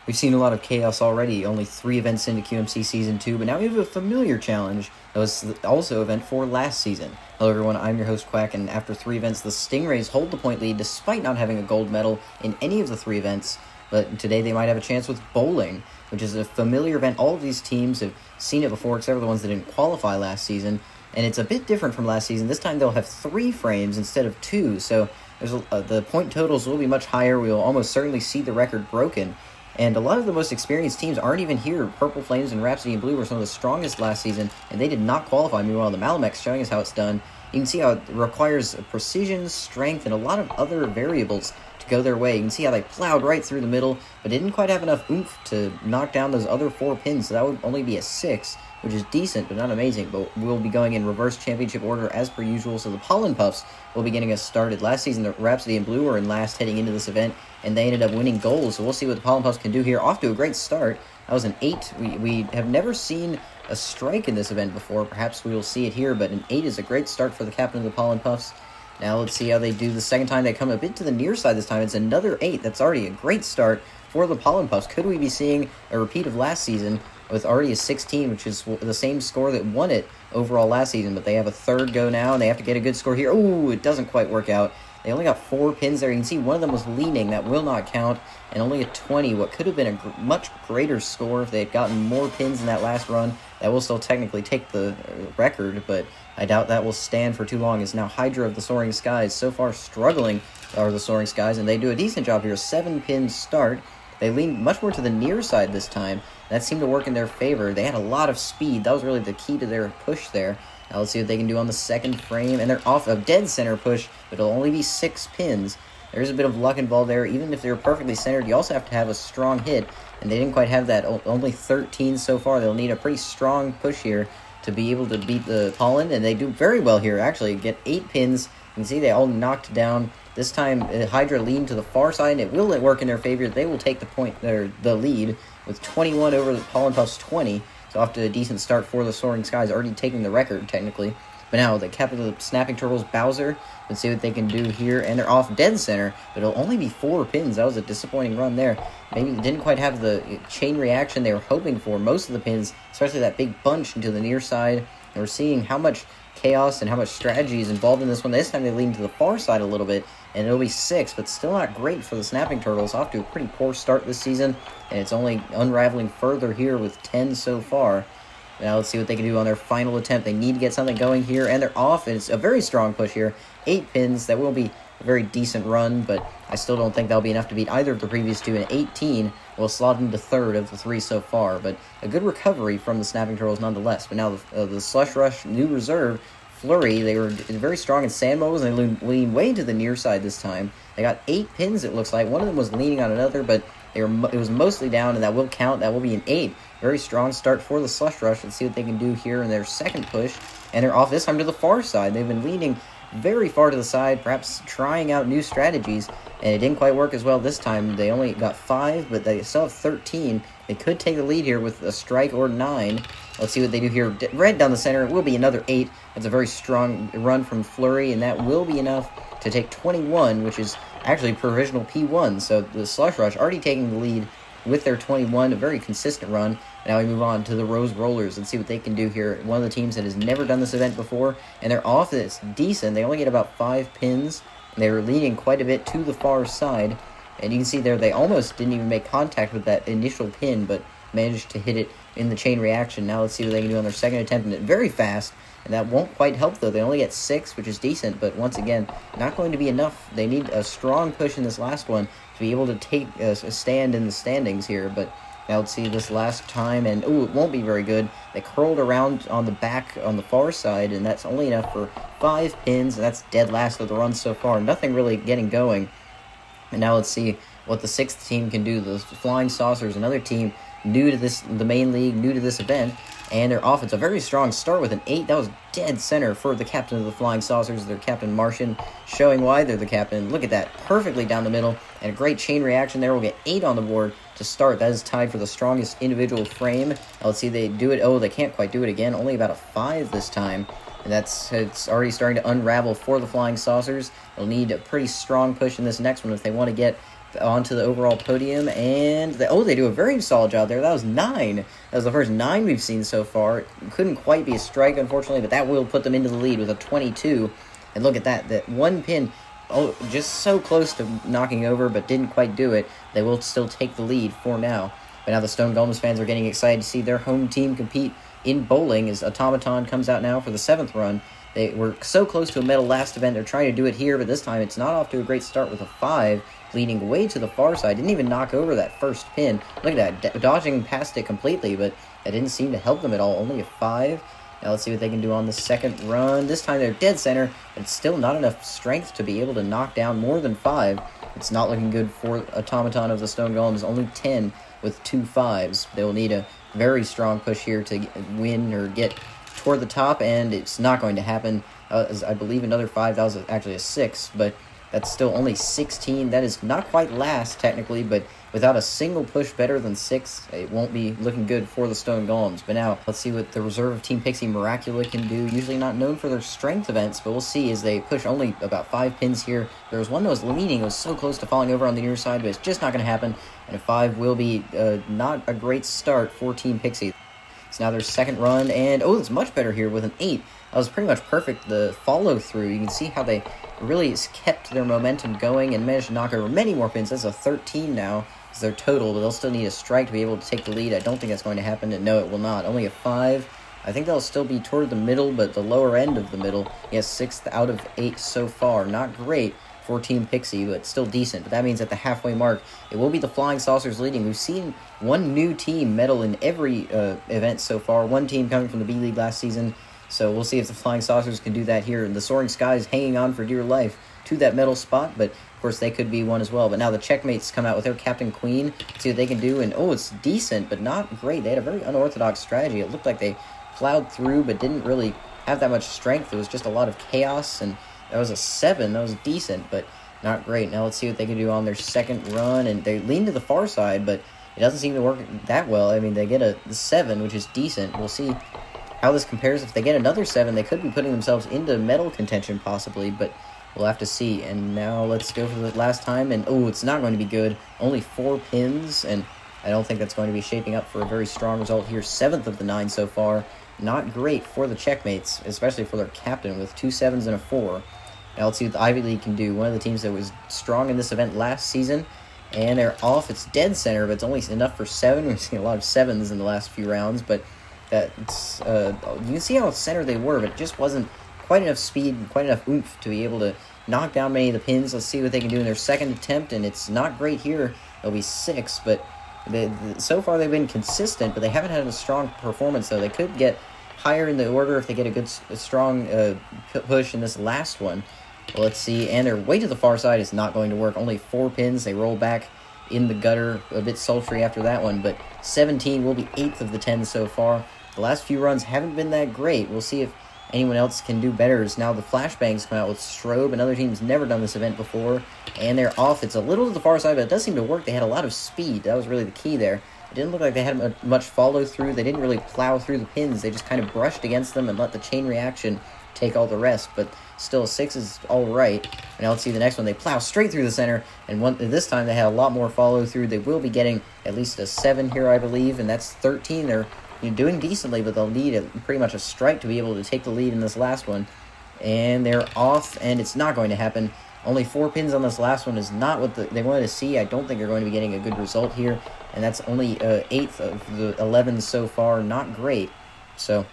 We've seen a lot of chaos already, only 3 events into QMC Season 2, but now we have a familiar challenge that was also event 4 last season. Hello everyone, I'm your host Quack, and after 3 events, the Stingrays hold the point lead despite not having a gold medal in any of the 3 events, but today they might have a chance with bowling, which is a familiar event. All of these teams have seen it before, except for the ones that didn't qualify last season, and it's a bit different from last season. This time they'll have 3 frames instead of 2, so the point totals will be much higher. We will almost certainly see the record broken. And a lot of the most experienced teams aren't even here. Purple Flames and Rhapsody in Blue were some of the strongest last season, and they did not qualify. Meanwhile, the Malamex showing us how it's done. You can see how it requires precision, strength, and a lot of other variables to go their way. You can see how they plowed right through the middle, but didn't quite have enough oomph to knock down those other 4 pins, so that would only be a 6, which is decent, but not amazing. But we'll be going in reverse championship order as per usual, so the Pollen Puffs will be getting us started. Last season, the Rhapsody in Blue were in last heading into this event, and they ended up winning gold, so we'll see what the Pollen Puffs can do here. Off to a great start. That was an 8. We have never seen a strike in this event before. Perhaps we will see it here, but an 8 is a great start for the captain of the Pollen Puffs. Now let's see how they do the second time. They come a bit to the near side this time. It's another 8. That's already a great start for the Pollen Puffs. Could we be seeing a repeat of last season with already a 16, which is the same score that won it overall last season? But they have a third go now, and they have to get a good score here. Ooh, it doesn't quite work out. They only got 4 pins there. You can see one of them was leaning. That will not count. And only a 20. What could have been a much greater score if they had gotten more pins in that last run. That will still technically take the record, but I doubt that will stand for too long. As now Hydra of the Soaring Skies so far struggling are the Soaring Skies, and they do a decent job here. 7-pin start. They lean much more to the near side this time. That seemed to work in their favor. They had a lot of speed. That was really the key to their push there. Now let's see what they can do on the second frame. And they're off a dead center push, but it'll only be 6 pins. There's a bit of luck involved there. Even if they're perfectly centered, you also have to have a strong hit. And they didn't quite have that. Only 13 so far. They'll need a pretty strong push here to be able to beat the Pollen. And they do very well here, actually. Get 8 pins. You can see they all knocked down. This time, Hydra leaned to the far side, and it will work in their favor. They will take the lead with 21 over the Pollen Puffs 20. So off to a decent start for the Soaring Skies, already taking the record, technically. But now, the captain of the Snapping Turtles, Bowser, let's see what they can do here. And they're off dead center, but it'll only be 4 pins. That was a disappointing run there. Maybe they didn't quite have the chain reaction they were hoping for. Most of the pins, especially that big bunch into the near side. And we're seeing how much chaos and how much strategy is involved in this one. This time they lean to the far side a little bit, and it'll be 6, but still not great for the Snapping Turtles. Off to a pretty poor start this season, and it's only unraveling further here with 10 so far. Now let's see what they can do on their final attempt. They need to get something going here, and they're off. It's a very strong push here. 8 pins. That will be a very decent run, but I still don't think that'll be enough to beat either of the previous 2, and 18 will slot into third of the 3 so far. But a good recovery from the Snapping Turtles nonetheless. But now the Slush Rush new reserve, Flurry, they were very strong in sand mobiles, and they leaned way to the near side this time. They got 8 pins, it looks like. One of them was leaning on another, but it was mostly down, and that will count. That will be an 8. Very strong start for the Slush Rush. Let's see what they can do here in their second push. And they're off this time to the far side. They've been leaning very far to the side, perhaps trying out new strategies, and it didn't quite work as well this time. They only got 5, but they still have 13. They could take the lead here with a strike or 9. Let's see what they do here. Red down the center. It will be another 8. That's a very strong run from Flurry, and that will be enough to take 21, which is actually provisional P1. So the Slush Rush already taking the lead with their 21, a very consistent run. Now we move on to the Rose Rollers and see what they can do here. One of the teams that has never done this event before, and they're off. It's decent. They only get about 5 pins. They were leaning quite a bit to the far side, and you can see there they almost didn't even make contact with that initial pin, but managed to hit it in the chain reaction. Now let's see what they can do on their second attempt, and it very fast, and that won't quite help though. They only get 6, which is decent, but once again, not going to be enough. They need a strong push in this last one to be able to take a stand in the standings here. But now let's see this last time, and ooh, it won't be very good. They curled around on the back on the far side, and that's only enough for 5 pins, and that's dead last of the run so far. Nothing really getting going. And now let's see what the 6th team can do. The Flying Saucers, another team new to the main league, new to this event, and their offense, a very strong start with an 8. That was dead center for the captain of the Flying Saucers, their Captain Martian, showing why they're the captain. Look at that, perfectly down the middle, and a great chain reaction there. We'll get 8 on the board to start. That is tied for the strongest individual frame. Now let's see, they do it. Oh, they can't quite do it again. Only about a 5 this time. And it's already starting to unravel for the Flying Saucers. They'll need a pretty strong push in this next one if they want to get onto the overall podium, and they do a very solid job there. That was 9. That was the first 9 we've seen so far. It couldn't quite be a strike, unfortunately, but that will put them into the lead with a 22. And look at that one pin, just so close to knocking over, but didn't quite do it. They will still take the lead for now. But now the Stone Golems fans are getting excited to see their home team compete in bowling as Automaton comes out now for the 7th run. They were so close to a medal last event. They're trying to do it here, but this time it's not off to a great start with a 5, leading way to the far side. Didn't even knock over that first pin. Look at that, dodging past it completely, but that didn't seem to help them at all. Only a 5. Now let's see what they can do on the second run. This time they're dead center, but it's still not enough strength to be able to knock down more than 5. It's not looking good for Automaton of the Stone Golems. Only 10 with 2 5s. They will need a very strong push here to win or get toward the top, and it's not going to happen. As I believe another 5, that was actually a 6, but that's still only 16. That is not quite last, technically, but without a single push better than 6, it won't be looking good for the Stone Golems. But now, let's see what the reserve of Team Pixie Miracula can do. Usually not known for their strength events, but we'll see as they push only about 5 pins here. There was one that was leaning. It was so close to falling over on the near side, but it's just not going to happen. And a 5 will be not a great start for Team Pixie. It's now their second run, and it's much better here with an 8. That was pretty much perfect, the follow-through. You can see how they really kept their momentum going and managed to knock over many more pins. That's a 13 now is their total, but they'll still need a strike to be able to take the lead. I don't think that's going to happen, and no, it will not. Only a 5. I think they'll still be toward the middle, but the lower end of the middle. Yes, 6th out of 8 so far. Not great for Team Pixie, but still decent. But that means at the halfway mark, it will be the Flying Saucers leading. We've seen one new team medal in every event so far. One team coming from the B-League last season. So we'll see if the Flying Saucers can do that here. And the Soaring Skies hanging on for dear life to that medal spot, but of course they could be one as well. But now the Checkmates come out with their Captain Queen. See what they can do, and it's decent, but not great. They had a very unorthodox strategy. It looked like they plowed through, but didn't really have that much strength. It was just a lot of chaos, and that was a 7. That was decent, but not great. Now let's see what they can do on their second run, and they lean to the far side, but it doesn't seem to work that well. I mean, they get a 7, which is decent. We'll see how this compares. If they get another 7, they could be putting themselves into medal contention possibly, but we'll have to see. And now let's go for the last time, and it's not going to be good. Only 4 pins, and I don't think that's going to be shaping up for a very strong result here. 7th of the 9 so far. Not great for the Checkmates, especially for their captain with 2 7s and a 4. Now let's see what the Ivy League can do. One of the teams that was strong in this event last season, and they're off. It's dead center, but it's only enough for 7. We've seen a lot of 7s in the last few rounds, but that's you can see how center they were, but it just wasn't quite enough speed and quite enough oomph to be able to knock down many of the pins. Let's see what they can do in their second attempt, and it's not great here. It'll be 6, but so far they've been consistent, but they haven't had a strong performance, though. They could get higher in the order if they get a strong push in this last one. Well, let's see, and their way to the far side is not going to work. Only 4 pins. They roll back in the gutter, a bit sultry after that one, but 17 will be 8th of the 10 so far. The last few runs haven't been that great. We'll see if anyone else can do better. As now the Flashbangs come out with Strobe. Another team's never done this event before, and they're off. It's a little to the far side, but it does seem to work. They had a lot of speed. That was really the key there. It didn't look like they had much follow-through. They didn't really plow through the pins. They just kind of brushed against them and let the chain reaction take all the rest, but still 6 is all right. And now let's see the next one. They plow straight through the center, and this time they had a lot more follow-through. They will be getting at least a 7 here, I believe, and that's 13. They're doing decently, but they'll need pretty much a strike to be able to take the lead in this last one. And they're off, and it's not going to happen. Only 4 pins on this last one is not what they wanted to see. I don't think they're going to be getting a good result here, and that's only 8th of the 11 so far. Not great. So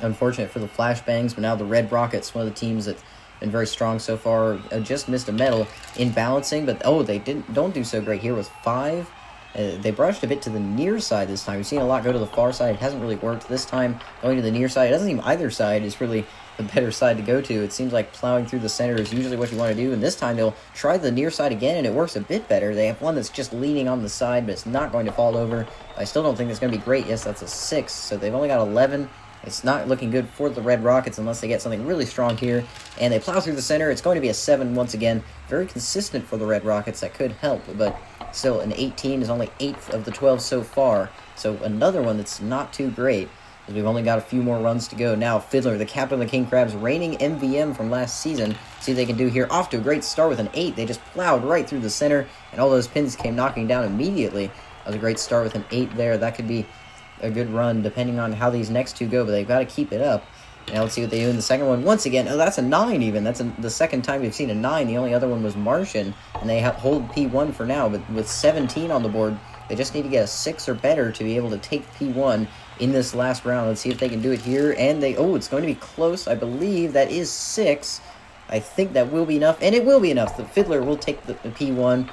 unfortunate for the Flashbangs, but now the Red Rockets, one of the teams that's been very strong so far, just missed a medal in balancing, but they don't do so great here with 5. They brushed a bit to the near side this time. We've seen a lot go to the far side. It hasn't really worked. This time, going to the near side, it doesn't seem either side is really the better side to go to. It seems like plowing through the center is usually what you want to do, and this time they'll try the near side again, and it works a bit better. They have one that's just leaning on the side, but it's not going to fall over. I still don't think it's going to be great. Yes, that's a 6, so they've only got 11. It's not looking good for the Red Rockets unless they get something really strong here. And they plow through the center. It's going to be a 7 once again. Very consistent for the Red Rockets. That could help, but still an 18 is only 8th of the 12 so far. So another one that's not too great. as we've only got a few more runs to go. Now, Fiddler, the captain of the King Crabs, reigning MVM from last season. See what they can do here. Off to a great start with an 8. They just plowed right through the center, and all those pins came knocking down immediately. That was a great start with an 8 there. That could be a good run depending on how these next two go, but they've got to keep it up. Now let's see what they do in the second one. Once again, oh, that's a 9 even. That's the second time we've seen a 9. The only other one was Martian, and they hold P1 for now. But with 17 on the board, they just need to get a 6 or better to be able to take P1 in this last round. Let's see if they can do it here. And it's going to be close. I believe that is 6. I think that will be enough, and it will be enough. The Fiddler will take the P1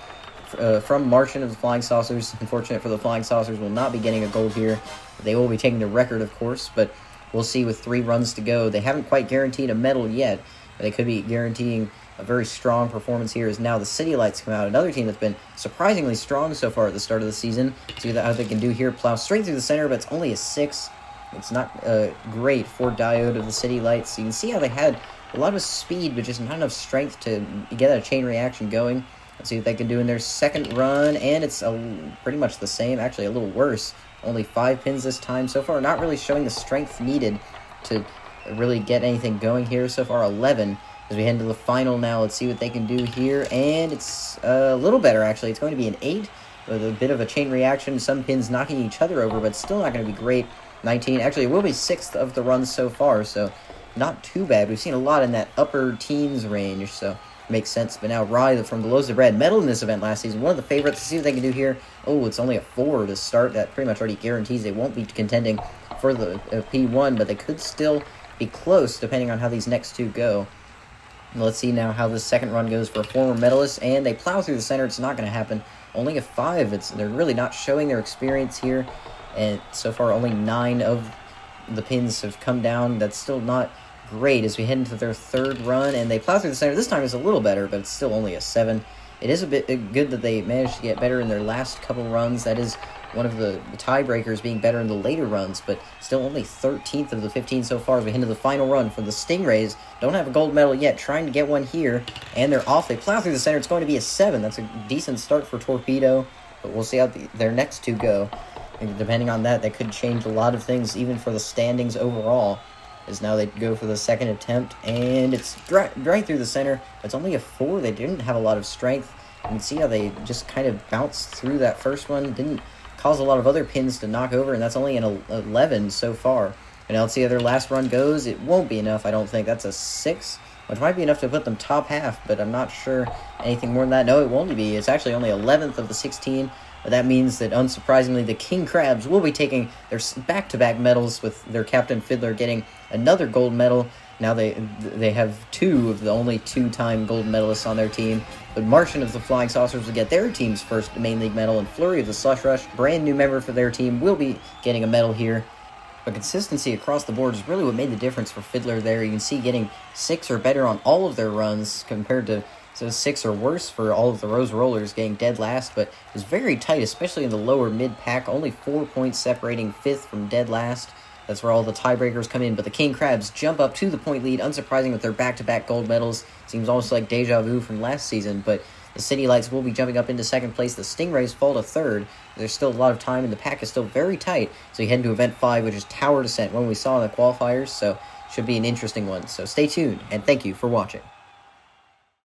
from Martian of the Flying Saucers. Unfortunate for the Flying Saucers, will not be getting a gold here. They will be taking the record, of course, but we'll see with 3 runs to go. They haven't quite guaranteed a medal yet, but they could be guaranteeing a very strong performance here as now the City Lights come out. Another team that's been surprisingly strong so far at the start of the season. See how they can do here. Plow straight through the center, but it's only a 6. It's not great for Diode of the City Lights. So you can see how they had a lot of speed, but just not enough strength to get a chain reaction going. Let's see what they can do in their second run, and it's pretty much the same, actually a little worse. Only 5 pins this time. So far, not really showing the strength needed to really get anything going here. So far, 11. As we head into the final now, let's see what they can do here. And it's a little better, actually. It's going to be an 8 with a bit of a chain reaction. Some pins knocking each other over, but still not going to be great. 19. Actually, it will be 6th of the runs so far, so not too bad. We've seen a lot in that upper teens range, so makes sense. But now Rye from the Loaves of Bread, medal in this event last season, one of the favorites. Let's see what they can do here. Oh, it's only a 4 to start. That pretty much already guarantees they won't be contending for the P1, but they could still be close depending on how these next two go. Let's see now how this second run goes for a former medalist, and they plow through the center. It's not going to happen. Only a 5. They're really not showing their experience here, and so far only 9 of the pins have come down. That's still not great as we head into their third run, and they plow through the center. This time it's a little better, but it's still only a 7. It is a bit good that they managed to get better in their last couple runs. That is one of the tiebreakers, being better in the later runs, but still only 13th of the 15 so far as we head into the final run for the Stingrays. Don't have a gold medal yet, trying to get one here, and they're off. They plow through the center. It's going to be a 7. That's a decent start for Torpedo, but we'll see how their next two go. And depending on that could change a lot of things, even for the standings overall, as now they go for the second attempt, and it's right through the center. It's only a 4. They didn't have a lot of strength. You can see how they just kind of bounced through that first one. Didn't cause a lot of other pins to knock over, and that's only an 11 so far. And now let's see how their last run goes. It won't be enough, I don't think. That's a 6, which might be enough to put them top half, but I'm not sure anything more than that. No, it won't be. It's actually only 11th of the 16. But that means that, unsurprisingly, the King Crabs will be taking their back-to-back medals, with their captain Fiddler getting another gold medal. Now they have 2 of the only 2-time gold medalists on their team. But Martian of the Flying Saucers will get their team's first main league medal, and Flurry of the Slush Rush, brand new member for their team, will be getting a medal here. But consistency across the board is really what made the difference for Fiddler there. You can see getting 6 or better on all of their runs compared to 6 or worse for all of the Rose Rollers, getting dead last, but it was very tight, especially in the lower mid-pack. Only 4 points separating 5th from dead last. That's where all the tiebreakers come in, but the King Crabs jump up to the point lead, unsurprising with their back-to-back gold medals. Seems almost like deja vu from last season, but the City Lights will be jumping up into second place. The Stingrays fall to third. There's still a lot of time, and the pack is still very tight, so you head into Event 5, which is Tower Descent, one we saw in the qualifiers, so should be an interesting one. So stay tuned, and thank you for watching.